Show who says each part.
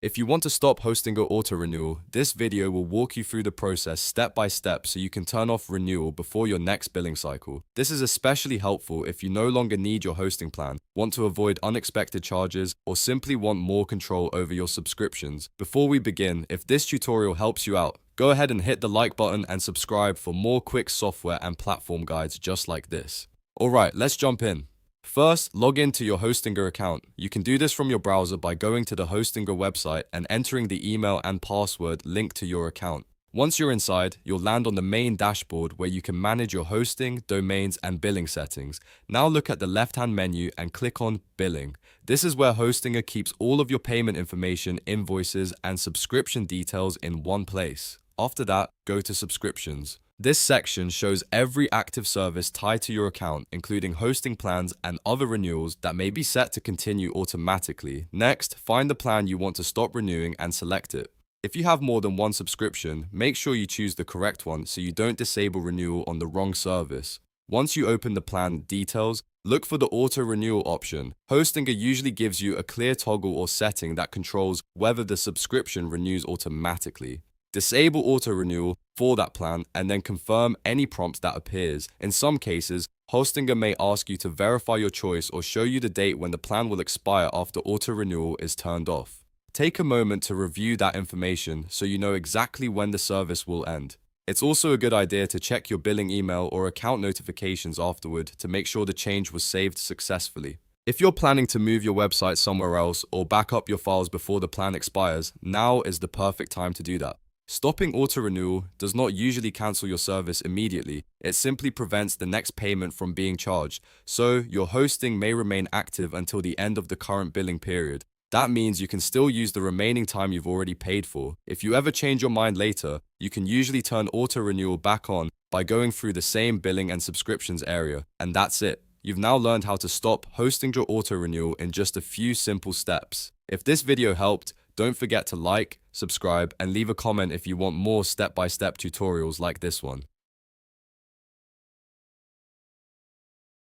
Speaker 1: If you want to stop hosting or auto-renewal, this video will walk you through the process step by step so you can turn off renewal before your next billing cycle. This is especially helpful if you no longer need your hosting plan, want to avoid unexpected charges, or simply want more control over your subscriptions. Before we begin, if this tutorial helps you out, go ahead and hit the like button and subscribe for more quick software and platform guides just like this. Alright, let's jump in. First, log into your Hostinger account. You can do this from your browser by going to the Hostinger website and entering the email and password linked to your account. Once you're inside, you'll land on the main dashboard where you can manage your hosting, domains, and billing settings. Now look at the left-hand menu and click on Billing. This is where Hostinger keeps all of your payment information, invoices, and subscription details in one place. After that, go to Subscriptions. This section shows every active service tied to your account, including hosting plans and other renewals that may be set to continue automatically. Next, find the plan you want to stop renewing and select it. If you have more than one subscription, make sure you choose the correct one so you don't disable renewal on the wrong service. Once you open the plan details, look for the auto renewal option. Hostinger usually gives you a clear toggle or setting that controls whether the subscription renews automatically. Disable auto-renewal for that plan and then confirm any prompt that appears. In some cases, Hostinger may ask you to verify your choice or show you the date when the plan will expire after auto-renewal is turned off. Take a moment to review that information so you know exactly when the service will end. It's also a good idea to check your billing email or account notifications afterward to make sure the change was saved successfully. If you're planning to move your website somewhere else or back up your files before the plan expires, now is the perfect time to do that. Stopping auto-renewal does not usually cancel your service immediately. It simply prevents the next payment from being charged, so your hosting may remain active until the end of the current billing period. That means you can still use the remaining time you've already paid for. If you ever change your mind later, you can usually turn auto-renewal back on by going through the same billing and subscriptions area, and that's it. You've now learned how to stop hosting your auto-renewal in just a few simple steps. If this video helped, don't forget to like, subscribe, and leave a comment if you want more step-by-step tutorials like this one.